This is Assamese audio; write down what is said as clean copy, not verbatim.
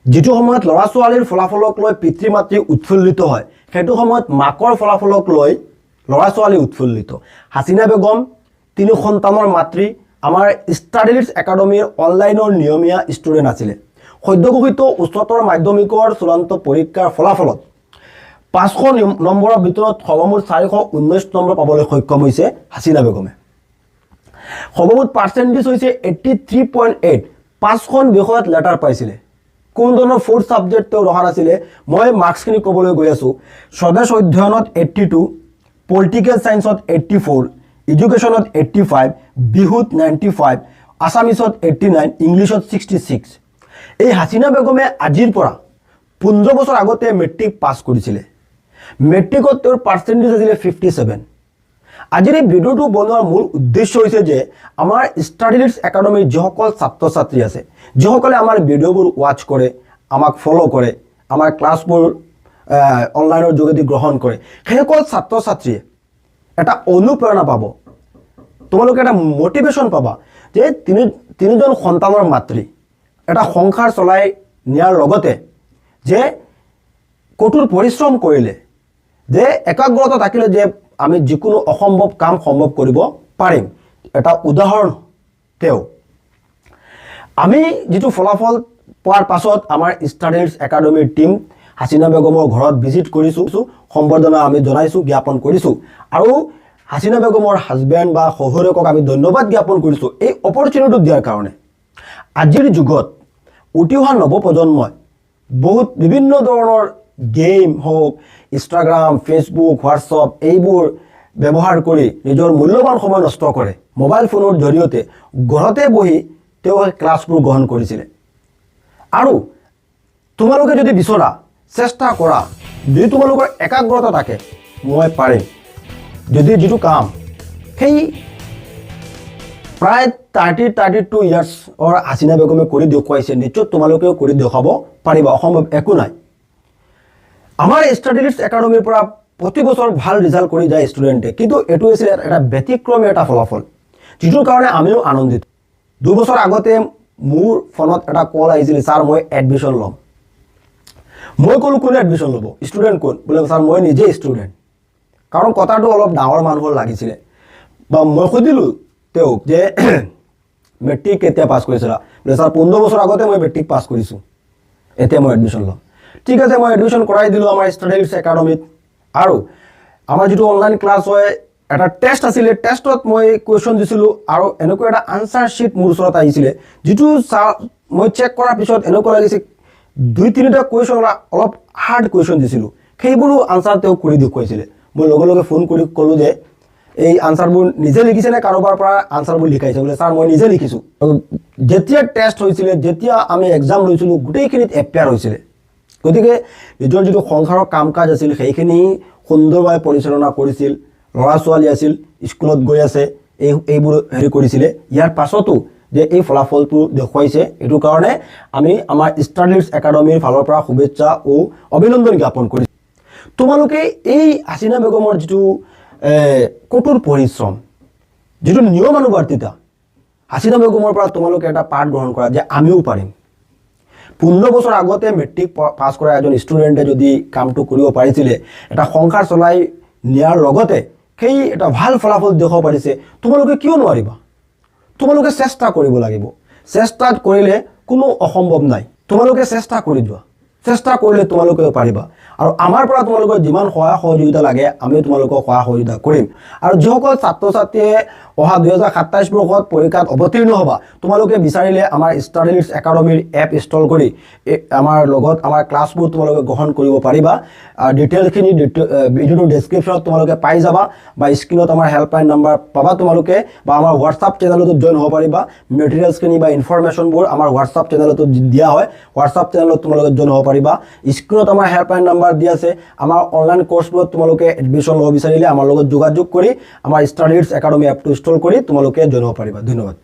যিটো সময়ত ল'ৰা ছোৱালীৰ ফলাফলক লৈ পিতৃ মাতৃ উৎফুল্লিত হয় সেইটো সময়ত মাকৰ ফলাফলক লৈ ল'ৰা ছোৱালী উৎফুল্লিত। হাসিনা বেগম 3 সন্তানৰ মাতৃ আমাৰ ষ্টাডি লিডছ একাডেমীৰ অনলাইনৰ নিয়মীয়া ষ্টুডেণ্ট আছিলে। সদ্যঘোষিত উচ্চতৰ মাধ্যমিকৰ চূড়ান্ত পৰীক্ষাৰ ফলাফলত 500 নম্বৰৰ ভিতৰত সৰ্বমুঠ 419 নম্বৰ পাবলৈ সক্ষম হৈছে হাসিনা বেগমে। সৰ্বমুঠ পাৰ্চেণ্টেজ হৈছে 83.8। 5খন বিষয়ত লেটাৰ পাইছিলে। কোন ধৰণৰ 4th সাবজেক্ট তেওঁ ৰখা নাছিলে। মই মাৰ্কছখিনি ক'বলৈ গৈ আছোঁ। স্বদেশ অধ্যয়নত 82, পলিটিকেল সায়েন্সত 84, এডুকেশ্যনত 85, বিহুত 95, আছামিছত 89, ইংলিছত 66। এই হাসিনা বেগমে আজিৰ পৰা 15 বছৰ আগতে মেট্ৰিক পাছ কৰিছিলে। মেট্ৰিকত তেওঁৰ পাৰ্চেণ্টেজ আছিলে 57। আজিৰ এই ভিডিঅ'টো বনোৱাৰ মূল উদ্দেশ্য হৈছে যে আমাৰ ষ্টাডি লিডছ একাডেমীৰ যিসকল ছাত্ৰ ছাত্ৰী আছে, যিসকলে আমাৰ ভিডিঅ'বোৰ ৱাচ কৰে, আমাক ফ'ল' কৰে, আমাৰ ক্লাছবোৰ অনলাইনৰ যোগেদি গ্ৰহণ কৰে, সেইসকল ছাত্ৰ ছাত্ৰীয়ে এটা অনুপ্ৰেৰণা পাব। তোমালোকে এটা মটিভেশ্যন পাবা যে তিনিজন সন্তানৰ মাতৃ এটা সংসাৰ চলাই নিয়াৰ লগতে যে কঠোৰ পৰিশ্ৰম কৰিলে, যে একাগ্ৰতা থাকিলে যে আমি যিকোনো অসম্ভৱ কাম সম্ভৱ কৰিব পাৰিম। এটা উদাহৰণ তেওঁ। আমি যিটো ফলাফল পোৱাৰ পাছত আমাৰ ষ্টাডি লিডছ একাডেমীৰ টিম হাসিনা বেগমৰ ঘৰত ভিজিট কৰিছোঁ, সম্বৰ্ধনা আমি জনাইছোঁ, জ্ঞাপন কৰিছোঁ। আৰু হাসিনা বেগমৰ হাজবেণ্ড বা শহুৰেকক আমি ধন্যবাদ জ্ঞাপন কৰিছোঁ এই অপৰচুনিটি দিয়াৰ কাৰণে। আজিৰ যুগত উঠি অহা নৱপ্ৰজন্মই বহুত বিভিন্ন ধৰণৰ গেম হওক, ইনষ্টাগ্ৰাম, ফেচবুক, হোৱাটছআপ এইবোৰ ব্যৱহাৰ কৰি নিজৰ মূল্যৱান সময় নষ্ট কৰে। মোবাইল ফোনৰ জৰিয়তে ঘৰতে বহি তেওঁ ক্লাছবোৰ গ্ৰহণ কৰিছিলে। আৰু তোমালোকে যদি বিচৰা, চেষ্টা কৰা, যদি তোমালোকৰ একাগ্ৰতা থাকে, মই পাৰিম, যদি যিটো কাম সেই প্ৰায় 32 ইয়াৰ্ছৰ হাসিনা বেগমে কৰি দেখুৱাইছে, নিশ্চয় তোমালোকেও কৰি দেখুৱাব পাৰিবা। অসম্ভৱ একো নাই। আমাৰ ষ্টাডি লিডছ একাডেমীৰ পৰা প্ৰতি বছৰ ভাল ৰিজাল্ট কৰি যায় ষ্টুডেণ্টে, কিন্তু এইটো হৈছিলে এটা ব্যতিক্ৰমী এটা ফলাফল, যিটোৰ কাৰণে আমিও আনন্দিত। 2 বছৰ আগতে মোৰ ফোনত এটা কল আহিছিলে, ছাৰ মই এডমিশ্যন ল'ম। মই ক'লোঁ কোনে এডমিশ্যন ল'ব, ষ্টুডেণ্ট কোন? বোলে ছাৰ মই নিজে ষ্টুডেণ্ট। কাৰণ কথাটো অলপ ডাঙৰ মানুহৰ লাগিছিলে। বা মই সুধিলোঁ তেওঁক যে মেট্ৰিক কেতিয়া পাছ কৰিছিলা? বোলে ছাৰ 15 বছৰ আগতে মই মেট্ৰিক পাছ কৰিছোঁ, এতিয়া মই এডমিশ্যন ল'ম। ঠিক আছে, মই এডমিশ্যন কৰাই দিলোঁ আমাৰ ষ্টাডি লিডছ একাডেমীত। আৰু আমাৰ যিটো অনলাইন ক্লাছ হয়, এটা টেষ্ট আছিলে, টেষ্টত মই কুৱেশ্যন দিছিলোঁ আৰু এনেকুৱা এটা আনচাৰ শ্বীট মোৰ ওচৰত আহিছিলে, যিটো মই চেক কৰাৰ পিছত এনেকুৱা লাগিছে 2-3টা কুৱেশ্যন অলপ হাৰ্ড কুৱেশ্যন দিছিলোঁ, সেইবোৰো আনচাৰ তেওঁ কৰি দেখুৱাইছিলে। মই লগে লগে ফোন কৰি ক'লোঁ যে এই আনচাৰবোৰ নিজে লিখিছেনে কাৰোবাৰ পৰা আনচাৰবোৰ লিখাইছে? বোলে ছাৰ মই নিজে লিখিছোঁ। যেতিয়া টেষ্ট হৈছিলে, যেতিয়া আমি এক্সাম লৈছিলোঁ, গোটেইখিনিত এপিয়াৰ হৈছিলে। গতিকে নিজৰ যিটো সংসাৰৰ কাম কাজ আছিল সেইখিনি সুন্দৰভাৱে পৰিচালনা কৰিছিল। ল'ৰা ছোৱালী আছিল, স্কুলত গৈ আছে, এইবোৰ হেৰি কৰিছিলে। ইয়াৰ পাছতো যে এই ফলাফলটো দেখুৱাইছে, এইটো কাৰণে আমি আমাৰ ষ্টাডি লিডছ একাডেমীৰ ফালৰ পৰা শুভেচ্ছা ও অভিনন্দন জ্ঞাপন কৰিছোঁ। তোমালোকে এই হাসিনা বেগমৰ যিটো কঠোৰ পৰিশ্ৰম, যিটো নিয়মানুবৰ্তিতা, হাসিনা বেগমৰ পৰা তোমালোকে এটা পাঠ গ্ৰহণ কৰা যে আমিও পাৰিম। 15 বছৰ আগতে মেট্ৰিক পাছ কৰা এজন ষ্টুডেণ্টে যদি কামটো কৰিব পাৰিছিলে, এটা সংসাৰ চলাই নিয়াৰ লগতে সেই এটা ভাল ফলাফল দেখুৱাব পাৰিছে, তোমালোকে কিয় নোৱাৰিবা? তোমালোকে চেষ্টা কৰিব লাগিব। চেষ্টাত কৰিলে কোনো অসম্ভৱ নাই। তোমালোকে চেষ্টা কৰি যোৱা, চেষ্টা কৰিলে তোমালোকেও পাৰিবা। আৰু আমাৰ পৰা তোমালোকৰ যিমান সহায় সহযোগিতা লাগে আমি তোমালোকক সহায় সহযোগিতা কৰিম। আৰু যিসকল ছাত্ৰ ছাত্ৰীয়ে অহা 2027 বৰ্ষত পৰীক্ষাত অৱতীৰ্ণ হ'বা, তোমালোকে বিচাৰিলে আমাৰ ষ্টাডি লিডছ একাডেমীৰ এপ ইনষ্টল কৰি আমাৰ লগত আমাৰ ক্লাছবোৰ তোমালোকে গ্ৰহণ কৰিব পাৰিবা। ডিটেইলখিনি ভিডিঅ'টোৰ ডেছক্ৰিপশ্যনত তোমালোকে পাই যাবা, বা স্ক্ৰীণত আমাৰ হেল্পলাইন নাম্বাৰ পাবা তোমালোকে, বা আমাৰ হোৱাটছআপ চেনেলতো জইন হ'ব পাৰিবা। মেটেৰিয়েলছখিনি বা ইনফৰমেশ্যনবোৰ আমাৰ হোৱাটছআপ চেনেলতো দিয়া হয়, হোৱাটছআপ চেনেলত তোমালোকে জইন হ'ব পাৰিবা। স্ক্ৰীণত আমাৰ হেল্পলাইন নাম্বাৰ দিয়া আছে। আমাৰ অনলাইন কোৰ্ছবোৰত তোমালোকে এডমিশ্যন ল'ব বিচাৰিলে আমাৰ লগত যোগাযোগ কৰি আমাৰ ষ্টাডি লিডছ একাডেমী এপটো ইনষ্টল কৰি তোমালোকে জইন হ'ব পাৰিবা। ধন্যবাদ।